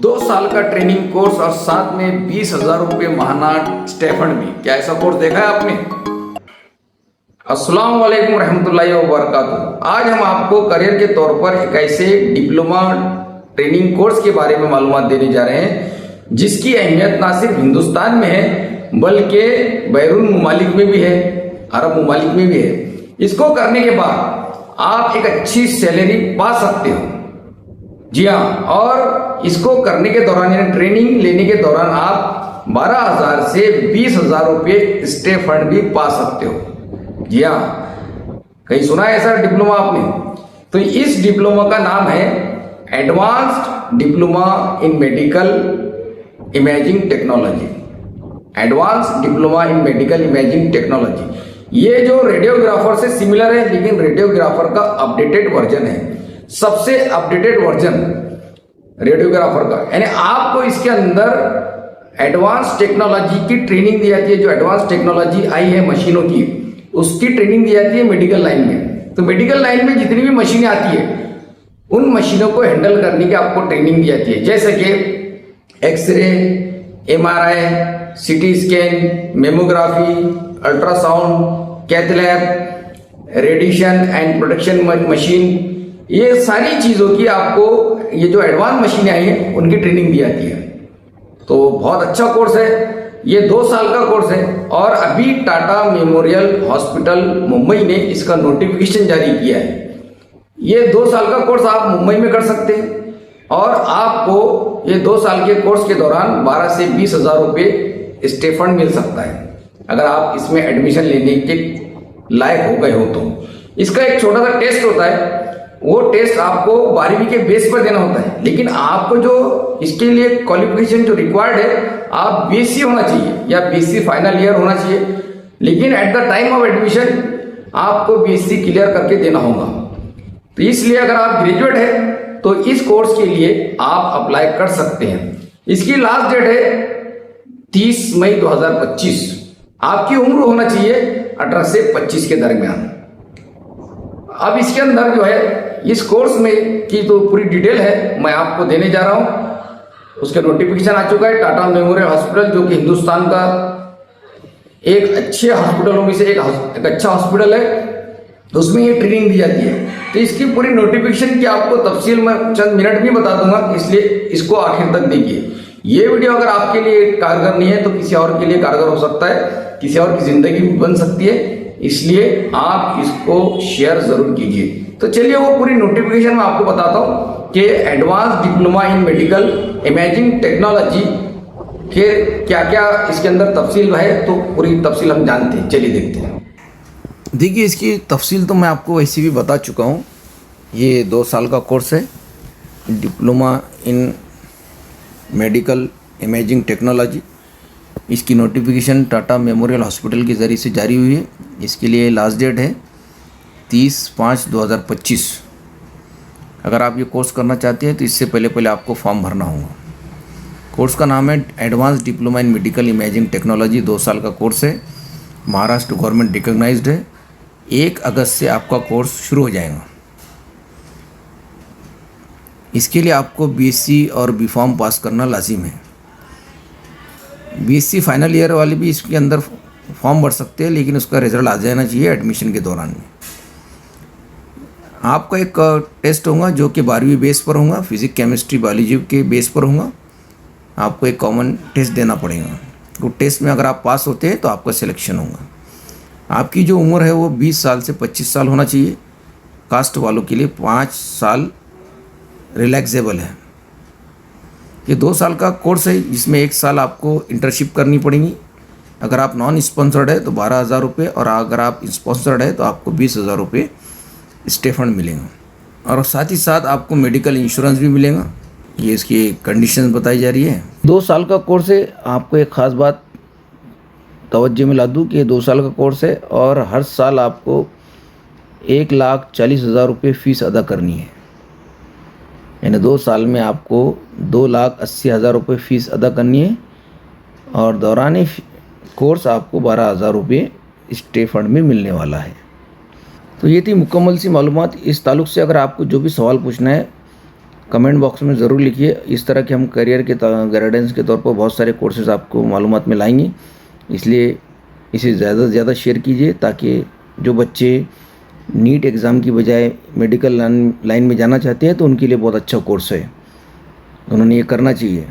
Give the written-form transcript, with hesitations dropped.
2 साल का training course और साथ में 20,000 रुपये माहाना स्टेफंड भी। क्या ऐसा कोर्स देखा है आपने? अस्सलाम वालेकुम रहमतुल्लाहि व बरकातुहू। आज हम आपको करियर के तौर पर एक ऐसे डिप्लोमा ट्रेनिंग कोर्स के बारे में मालूमात देने जा रहे हैं जिसकी अहमियत ना सिर्फ हिंदुस्तान में है बल्कि बैरून मुमालिक में भी है, अरब मुमालिक में भी है। इसको करने के बाद आप एक अच्छी सैलरी पा सकते हो। जी हाँ, और इसको करने के दौरान यानी ट्रेनिंग लेने के दौरान आप 12,000 से 20,000 रुपये स्टे फंड भी पा सकते हो। जी हाँ, कहीं सुना है ऐसा डिप्लोमा आपने? तो इस डिप्लोमा का नाम है advanced diploma in medical imaging technology. Advanced diploma in medical imaging technology ये जो रेडियोग्राफर से सिमिलर है, लेकिन रेडियोग्राफर का अपडेटेड वर्जन है, सबसे अपडेटेड वर्जन रेडियोग्राफर का। यानी आपको इसके अंदर एडवांस टेक्नोलॉजी की ट्रेनिंग दी जाती है। जो एडवांस टेक्नोलॉजी आई है मशीनों की, उसकी ट्रेनिंग दी जाती है मेडिकल लाइन में। तो मेडिकल लाइन में जितनी भी मशीनें आती है उन मशीनों को हैंडल करने की आपको ट्रेनिंग दी जाती है, जैसे कि x-ray, MRI, CT scan, mammography, ultrasound, cath lab, radiation and protection machine, ये सारी चीजों की आपको ये जो एडवांस मशीनें आई हैं उनकी ट्रेनिंग दी जाती है। तो बहुत अच्छा कोर्स है ये, 2 साल का कोर्स है। और अभी टाटा मेमोरियल हॉस्पिटल मुंबई ने इसका नोटिफिकेशन जारी किया है। ये 2 साल का कोर्स आप मुंबई में कर सकते हैं और आपको ये 2 साल के कोर्स के दौरान 12 से 20,000 रुपये स्टे फंड मिल सकता है अगर आप इसमें एडमिशन लेने के लायक हो गए हो तो। इसका एक छोटा सा टेस्ट होता है, वो टेस्ट आपको 12वीं के बेस पर देना होता है, लेकिन आपको जो इसके लिए क्वालिफिकेशन जो रिक्वायर्ड है, आप BSc होना चाहिए या BSc फाइनल ईयर होना चाहिए, लेकिन at the time of admission आपको BSc क्लियर करके देना होगा। तो इसलिए अगर आप ग्रेजुएट है तो इस कोर्स के लिए आप अप्लाई कर सकते हैं। इसकी लास्ट डेट है 30 मई 2025। आपकी उम्र होना चाहिए 18 से 25 के दरमियान। अब इसके अंदर जो है इस कोर्स में की तो पूरी डिटेल है मैं आपको देने जा रहा हूं। उसके नोटिफिकेशन आ चुका है। टाटा मेमोरियल हॉस्पिटल जो कि हिंदुस्तान का एक अच्छे हॉस्पिटलों में से एक अच्छा हॉस्पिटल है, तो उसमें ये ट्रेनिंग दी जाती है। तो इसकी पूरी नोटिफिकेशन की आपको तफसील मैं चंद मिनट में बता दूंगा, इसलिए इसको आखिर तक देखिए। ये वीडियो अगर आपके लिए कारगर नहीं है तो किसी और के लिए कारगर हो सकता है, किसी और की जिंदगी भी बन सकती है, इसलिए आप इसको शेयर जरूर कीजिए। तो चलिए वो पूरी नोटिफिकेशन मैं आपको बताता हूँ कि advance diploma in medical imaging technology के क्या क्या इसके अंदर तफसील है। तो पूरी तफसील हम जानते हैं, चलिए देखते हैं। देखिए, इसकी तफसील तो मैं आपको वैसे भी बता चुका हूँ। ये 2 साल का कोर्स है, diploma in medical imaging technology. इसकी नोटिफिकेशन टाटा मेमोरियल हॉस्पिटल के ज़रिए से जारी हुई है। इसके लिए लास्ट डेट है 30/5/2025। अगर आप ये कोर्स करना चाहते हैं तो इससे पहले आपको फॉर्म भरना होगा। कोर्स का नाम है advance diploma in medical imaging technology. 2 साल का कोर्स है, महाराष्ट्र गवर्नमेंट रिकॉग्नाइज्ड है। 1 अगस्त से आपका कोर्स शुरू हो जाएगा। इसके लिए आपको BSc और B.Pharm पास करना लाजिम है। BSc फाइनल ईयर वाले भी इसके अंदर फॉर्म भर सकते हैं, लेकिन उसका रिजल्ट आ जाना चाहिए एडमिशन के दौरान में। आपका एक टेस्ट होगा जो कि 12वीं बेस पर होगा, फिजिक्स केमिस्ट्री बायोलॉजी के बेस पर होगा। आपको एक कॉमन टेस्ट देना पड़ेगा। तो टेस्ट में अगर आप पास होते हैं तो आपका सिलेक्शन होगा। आपकी जो उम्र है वो 20 साल से 25 साल होना चाहिए। कास्ट वालों के लिए 5 साल रिलैक्सेबल है। ये 2 साल का कोर्स है, जिसमें 1 साल आपको इंटर्नशिप करनी पड़ेगी। अगर आप नॉन स्पॉन्सर्ड है तो 12,000 रुपये, और अगर आप स्पॉन्सर्ड है तो आपको 20,000 रुपये स्टे फंड मिलेगा। और साथ ही साथ आपको मेडिकल इंश्योरेंस भी मिलेगा। ये इसकी कंडीशन बताई जा रही है। 2 साल का कोर्स है। आपको एक ख़ास बात तवज्जो में ला दूँ कि 2 साल का कोर्स है और हर साल आपको 1,40,000 रुपये फ़ीस अदा करनी है। यानी 2 साल में आपको 2,80,000 रुपये फ़ीस अदा करनी है, और दौरान कोर्स आपको 12,000 रुपये स्टे फंड में मिलने वाला है। तो ये थी मुकम्मल सी मालूमात। इस ताल्लुक़ से अगर आपको जो भी सवाल पूछना है कमेंट बॉक्स में ज़रूर लिखिए। इस तरह के हम करियर के गाइडेंस के तौर पर बहुत सारे कोर्सेज आपको मालूमात में लाएंगे, इसलिए इसे ज़्यादा से ज़्यादा शेयर कीजिए ताकि जो बच्चे नीट एग्ज़ाम की बजाय मेडिकल लाइन में जाना चाहते हैं तो उनके लिए बहुत अच्छा कोर्स है, उन्होंने ये करना चाहिए।